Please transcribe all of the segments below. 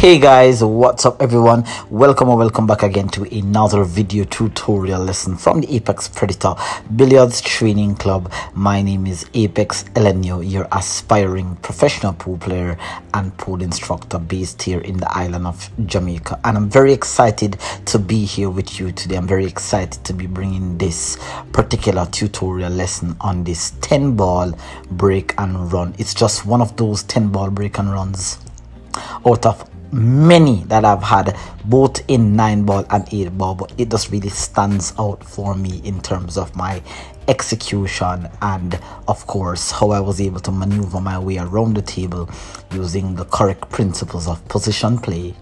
Hey guys, what's up everyone? Welcome or welcome back again to another video tutorial lesson from the Apex Predator Billiards Training Club. My name is Apex Elenio, your aspiring professional pool player and pool instructor based here in the island of Jamaica, and I'm very excited to be here with you today. I'm very excited to be bringing this particular tutorial lesson on this 10 ball break and run. It's just one of those 10 ball break and runs out of many that I've had both in 9 ball and 8 ball, but it just really stands out for me in terms of my execution and of course how I was able to maneuver my way around the table using the correct principles of position play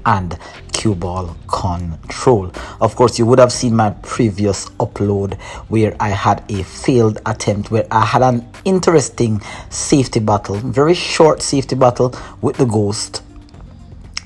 and cue ball control. Of course, you would have seen my previous upload where I had a failed attempt, where I had an interesting safety battle, very short safety battle with the ghost,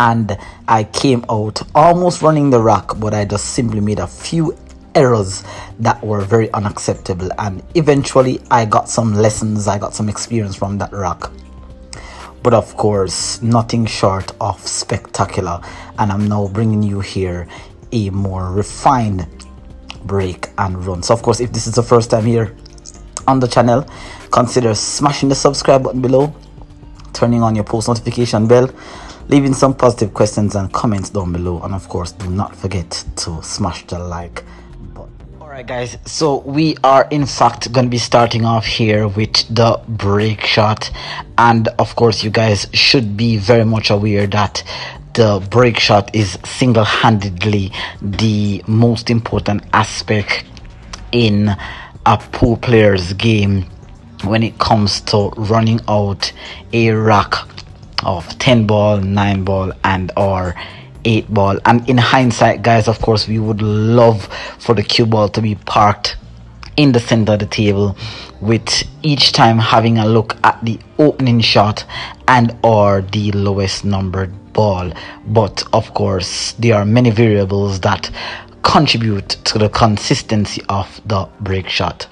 and I came out almost running the rack, but I just simply made a few errors that were very unacceptable, and eventually I got some lessons, I got some experience from that rack. But of course, nothing short of spectacular, and I'm now bringing you here a more refined break and run. So of course, if this is the first time here on the channel, consider smashing the subscribe button below, turning on your post notification bell, leaving some positive questions and comments down below, and of course do not forget to smash the like button. Alright guys, so we are in fact going to be starting off here with the break shot, and of course you guys should be very much aware that the break shot is single-handedly the most important aspect in a pool player's game when it comes to running out a rack of 10 ball, 9 ball and or 8 ball. And in hindsight guys, of course we would love for the cue ball to be parked in the center of the table, with each time having a look at the opening shot and or the lowest numbered ball. But of course there are many variables that contribute to the consistency of the break shot.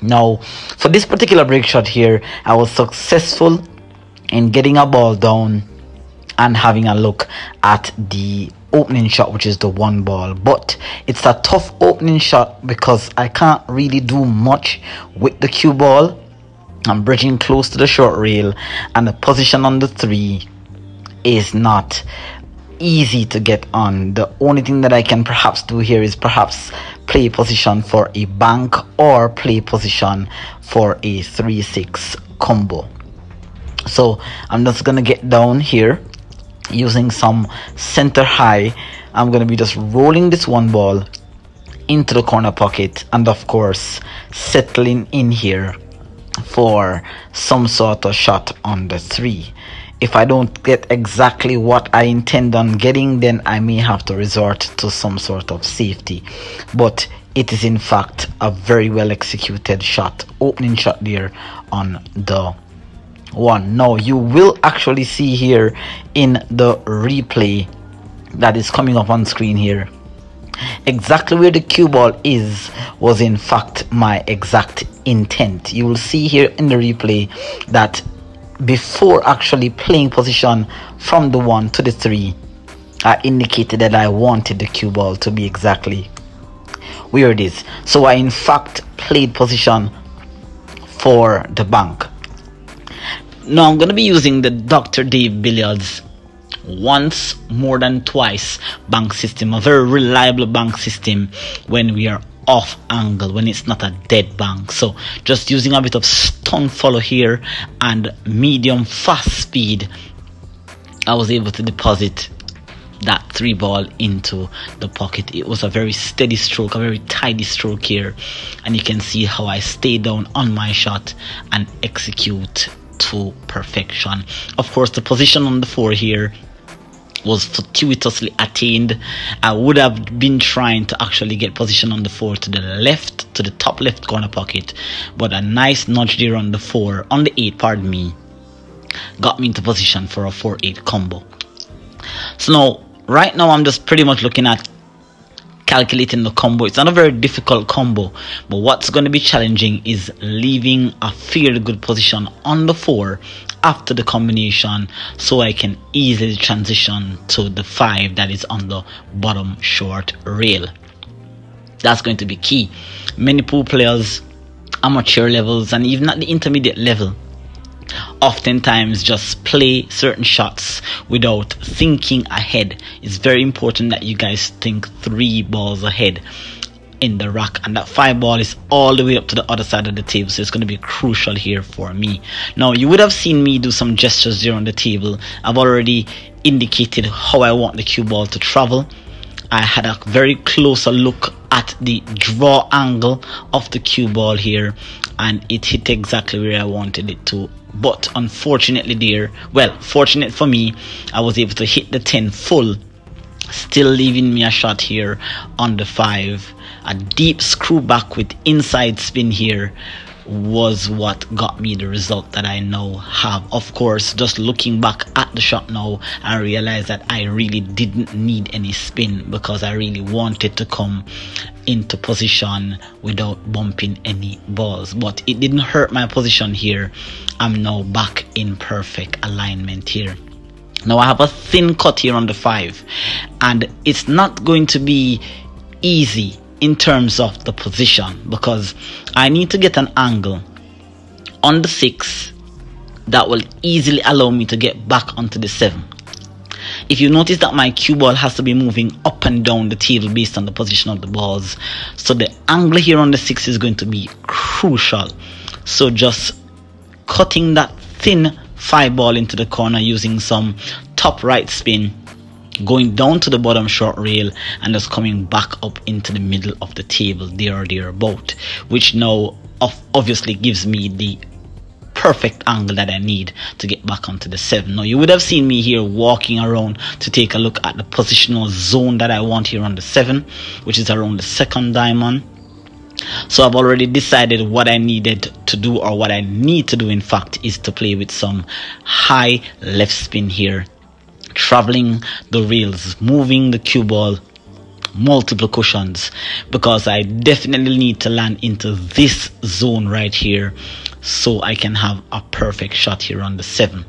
Now for this particular break shot here, I was successful in getting a ball down and having a look at the opening shot, which is the 1 ball, but it's a tough opening shot because I can't really do much with the cue ball. I'm bridging close to the short rail, and the position on the 3 is not easy to get on. The only thing that I can perhaps do here is perhaps play position for a bank or play position for a 3-6 combo. So I'm just gonna get down here using some center high. I'm gonna be just rolling this 1 ball into the corner pocket, and of course settling in here for some sort of shot on the 3. If I don't get exactly what I intend on getting, then I may have to resort to some sort of safety, but it is in fact a very well executed shot, opening shot there on the 1. Now you will actually see here in the replay that is coming up on screen here, exactly where the cue ball was in fact my exact intent. You will see here in the replay that before actually playing position from the 1 to the 3, I indicated that I wanted the cue ball to be exactly where it is. So I in fact played position for the bank. Now I'm going to be using the DR.DAVE Billiards once more than twice bank system, a very reliable bank system when we are off angle, when it's not a dead bank. So just using a bit of stun follow here and medium fast speed, I was able to deposit that 3 ball into the pocket. It was a very steady stroke, a very tidy stroke here, and you can see how I stay down on my shot and execute to perfection. Of course the position on the 4 here was fortuitously attained. I would have been trying to actually get position on the 4 to the left, to the top left corner pocket, but a nice nudge there on the 4, on the 8 pardon me, got me into position for a 4-8 combo. So now right now I'm just pretty much looking at calculating the combo. It's not a very difficult combo, but what's going to be challenging is leaving a fairly good position on the 4 after the combination, so I can easily transition to the 5 that is on the bottom short rail. That's going to be key. Many pool players, amateur levels, and even at the intermediate level, oftentimes just play certain shots without thinking ahead. It's very important that you guys think 3 balls ahead in the rack, and that 5 ball is all the way up to the other side of the table, so it's going to be crucial here for me. Now, you would have seen me do some gestures here on the table. I've already indicated how I want the cue ball to travel. I had a very closer look at the draw angle of the cue ball here, and it hit exactly where I wanted it to. But unfortunately there, well, fortunate for me, I was able to hit the 10 full, still leaving me a shot here on the 5. A deep screw back with inside spin here was what got me the result that I now have. Of course, just looking back at the shot now, I realized that I really didn't need any spin, because I really wanted to come into position without bumping any balls. But it didn't hurt my position here. I'm now back in perfect alignment here. Now I have a thin cut here on the 5, and it's not going to be easy in terms of the position, because I need to get an angle on the 6 that will easily allow me to get back onto the 7. If you notice that my cue ball has to be moving up and down the table based on the position of the balls, so the angle here on the 6 is going to be crucial. So just cutting that thin 5 ball into the corner using some top right spin, going down to the bottom short rail, and just coming back up into the middle of the table there or thereabout, which now obviously gives me the perfect angle that I need to get back onto the 7. Now you would have seen me here walking around to take a look at the positional zone that I want here on the 7, which is around the 2nd diamond. So I've already decided what I needed to do, or what I need to do in fact, is to play with some high left spin here, traveling the rails, moving the cue ball multiple cushions, because I definitely need to land into this zone right here so I can have a perfect shot here on the 7.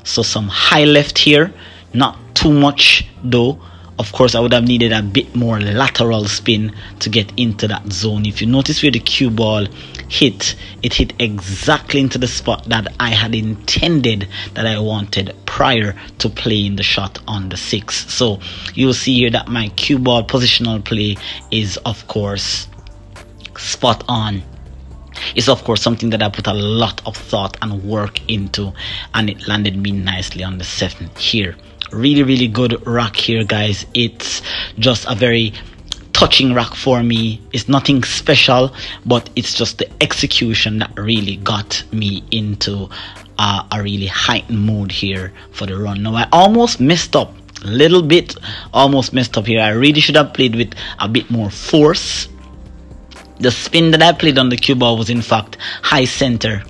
So some high left here, not too much though. Of course, I would have needed a bit more lateral spin to get into that zone. If you notice where the cue ball hit, it hit exactly into the spot that I had intended, that I wanted prior to playing the shot on the 6. So you'll see here that my cue ball positional play is of course spot on. It's of course something that I put a lot of thought and work into, and it landed me nicely on the 7 here. Really good rack here, guys. It's just a very touching rack for me. It's nothing special, but it's just the execution that really got me into a really heightened mood here for the run. Now I almost messed up a little bit, almost messed up here. I really should have played with a bit more force. The spin that I played on the cue ball was in fact high center,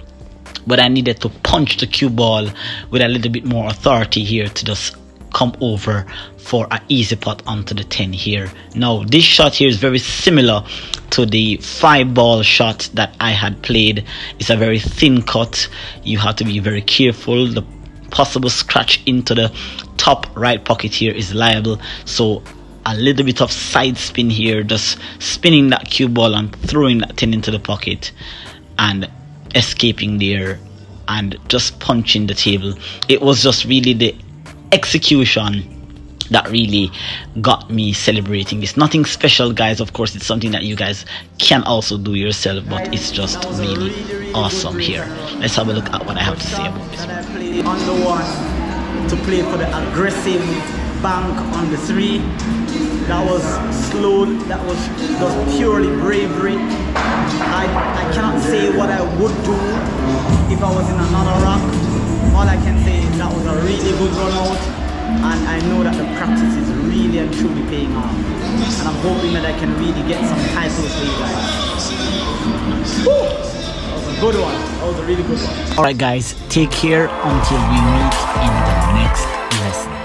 but I needed to punch the cue ball with a little bit more authority here to just come over for an easy putt onto the 10 here. Now this shot here is very similar to the 5 ball shot that I had played. It's a very thin cut. You have to be very careful. The possible scratch into the top right pocket here is liable, so a little bit of side spin here, just spinning that cue ball and throwing that 10 into the pocket and escaping there and just punching the table. It was just really the execution that really got me celebrating. It's nothing special, guys. Of course, it's something that you guys can also do yourself, but it's just really awesome here. Let's have a look at what I have to say about this. I played on the 1 to play for the aggressive bank on the 3. That was slow, that was just purely bravery. I cannot say what I would do if I was in another rack. All I can say is that was a really good run out, and I know that the practice is really and truly paying off, and I'm hoping that I can really get some titles for you guys. Woo! That was a good one. That was a really good one. Alright guys, take care until we meet in the next lesson.